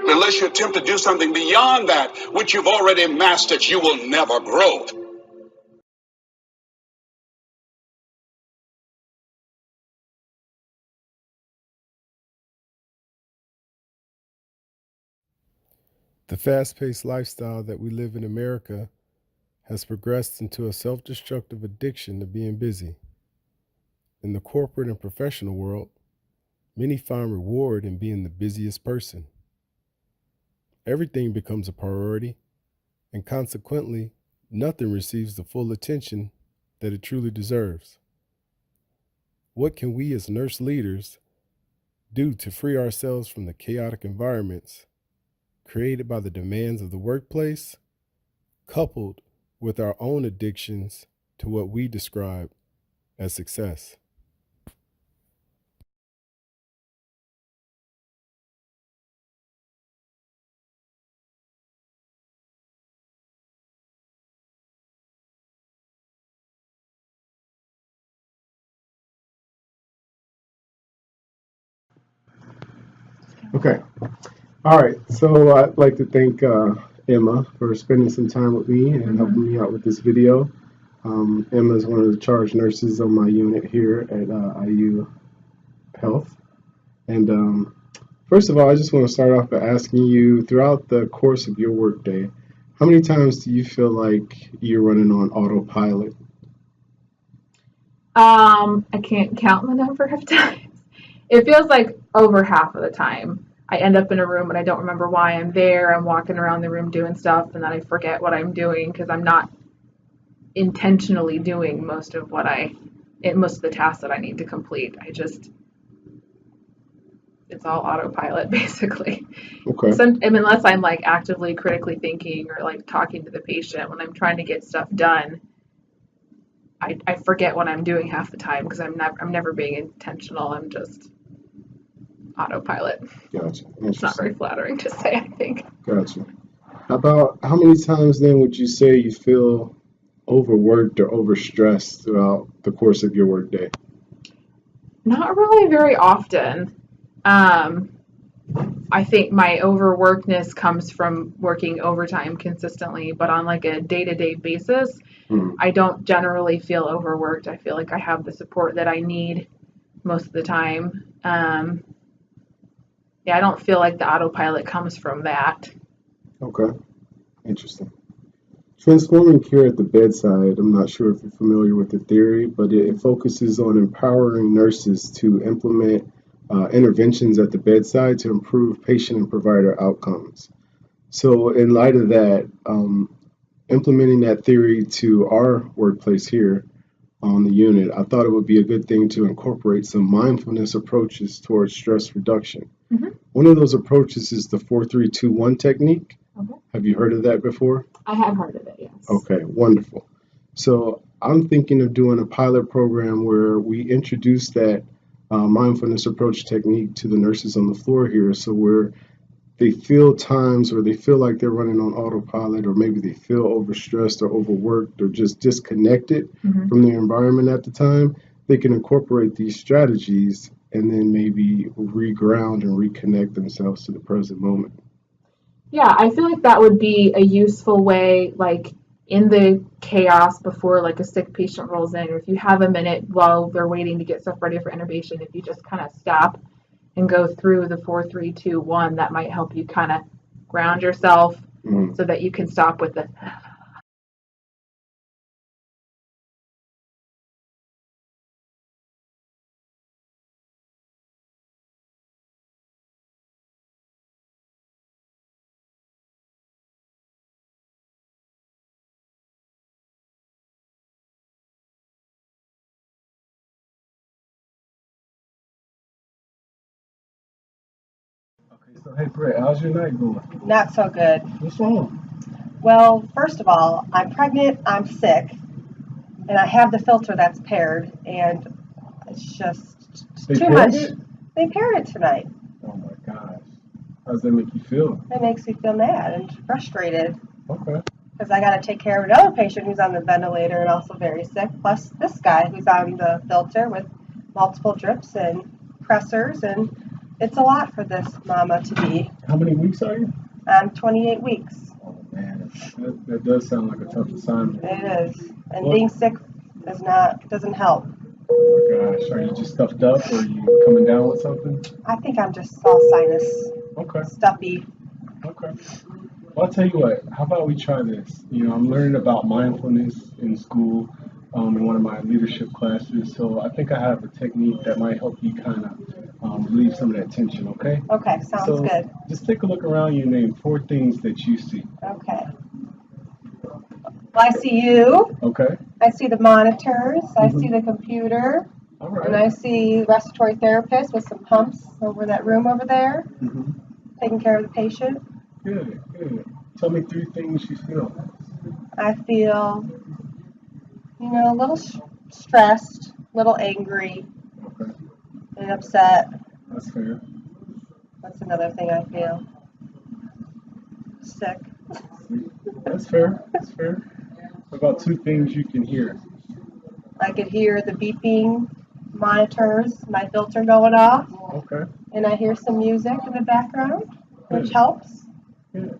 Unless you attempt to do something beyond that which you've already mastered, you will never grow. The fast-paced lifestyle that we live in America has progressed into a self-destructive addiction to being busy. In the corporate and professional world, many find reward in being the busiest person. Everything becomes a priority, and consequently, nothing receives the full attention that it truly deserves. What can we as nurse leaders do to free ourselves from the chaotic environments created by the demands of the workplace, coupled with our own addictions to what we describe as success? Okay. All right. So I'd like to thank Emma for spending some time with me and helping me out with this video. Emma is one of the charge nurses on my unit here at IU Health. And first of all, I just want to start off by asking you, throughout the course of your workday, how many times do you feel like you're running on autopilot? I can't count the number of times. It feels like over half of the time. I end up in a room and I don't remember why I'm there. I'm walking around the room doing stuff and then I forget what I'm doing because I'm not intentionally doing most of the tasks that I need to complete. It's all autopilot basically. Okay. Unless I'm like actively critically thinking or like talking to the patient when I'm trying to get stuff done, I forget what I'm doing half the time because I'm never being intentional. I'm just autopilot. Gotcha. It's not very flattering to say, I think. Gotcha. About how many times then would you say you feel overworked or overstressed throughout the course of your workday? Not really very often. I think my overworkedness comes from working overtime consistently, but on like a day-to-day basis, I don't generally feel overworked. I feel like I have the support that I need most of the time. I don't feel like the autopilot comes from that. Okay, interesting. Transforming care at the bedside, I'm not sure if you're familiar with the theory, but it focuses on empowering nurses to implement interventions at the bedside to improve patient and provider outcomes. So in light of that, implementing that theory to our workplace here on the unit, I thought it would be a good thing to incorporate some mindfulness approaches towards stress reduction. One of those approaches is the 4-3-2-1 technique. Okay. Have you heard of that before? I have heard of it, yes. Okay, wonderful. So I'm thinking of doing a pilot program where we introduce that mindfulness approach technique to the nurses on the floor here, so where they feel times where they feel like they're running on autopilot, or maybe they feel overstressed or overworked or just disconnected from their environment at the time, they can incorporate these strategies and then maybe reground and reconnect themselves to the present moment. Yeah, I feel like that would be a useful way, like in the chaos before like a sick patient rolls in, or if you have a minute while they're waiting to get stuff ready for intubation, if you just kind of stop and go through the 4-3-2-1, that might help you kind of ground yourself so that you can stop with the Okay, so hey Brett, how's your night going? Not so good. What's wrong? Well, first of all, I'm pregnant, I'm sick, and I have the filter that's paired, and it's just too much. They paired it tonight. Oh my gosh. How does that make you feel? It makes me feel mad and frustrated Okay. because I got to take care of another patient who's on the ventilator and also very sick, plus this guy who's on the filter with multiple drips and pressors, and it's a lot for this mama to be. How many weeks are you? I'm 28 weeks. Oh man, that does sound like a tough assignment. It is. And What? being sick doesn't help. Oh my gosh, are you just stuffed up or are you coming down with something? I think I'm just all sinus Okay, stuffy. okay. Well, I'll tell you what, how about we try this? I'm learning about mindfulness in school in one of my leadership classes, so I think I have a technique that might help you kind of relieve some of that tension, okay? Okay, sounds So good. just take a look around you and name 4 things that you see, Okay. Well, I see you. okay? I see the monitors. I Mhm. see the computer. All And right. I see respiratory therapist with some pumps over that room over there, Mm-hmm. taking care of the patient. Good, good. Tell me 3 things you feel. I feel, a little stressed, a little angry, Okay, and upset. that's fair. That's another thing I feel. Sick. That's fair. That's fair. What about 2 things you can hear? I could hear the beeping monitors, my filter going off, Okay, and I hear some music in the background, which good. helps. Good.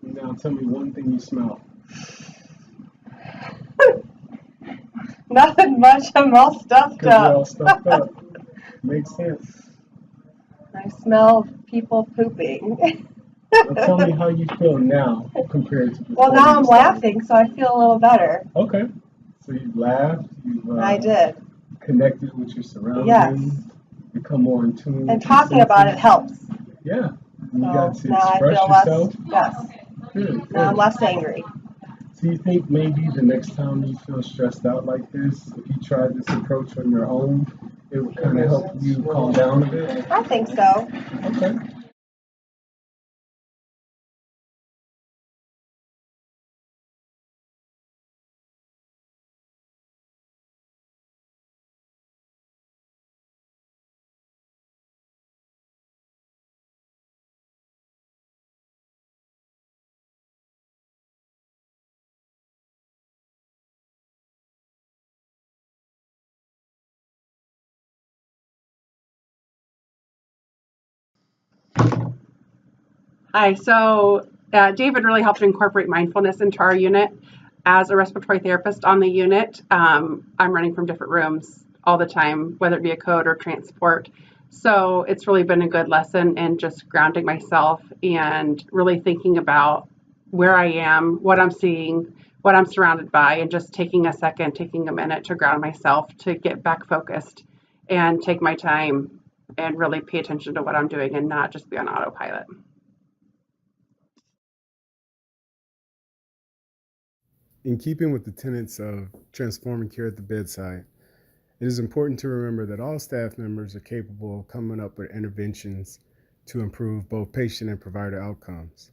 Now tell me 1 thing you smell. Nothing much. I'm all stuffed Because you're all up. stuffed up. Makes sense. I smell people pooping. Now tell me how you feel now compared to before. Well, now you I'm started. laughing, so I feel a little better. Okay. So you've laughed, you've I did. connected with your surroundings, Yes. become more in tune with And your talking about it senses. helps. Yeah. And you So got to now I express feel yourself. less, yes. Good, Now I'm good. less angry. So you think maybe the next time you feel stressed out like this, if you try this approach on your own, it would kind of help you calm down a bit? I think so. Okay. Hi, so David really helped incorporate mindfulness into our unit. As a respiratory therapist on the unit, I'm running from different rooms all the time, whether it be a code or transport. So it's really been a good lesson in just grounding myself and really thinking about where I am, what I'm seeing, what I'm surrounded by, and just taking a second, taking a minute to ground myself, to get back focused and take my time and really pay attention to what I'm doing and not just be on autopilot. In keeping with the tenets of transforming care at the bedside, it is important to remember that all staff members are capable of coming up with interventions to improve both patient and provider outcomes.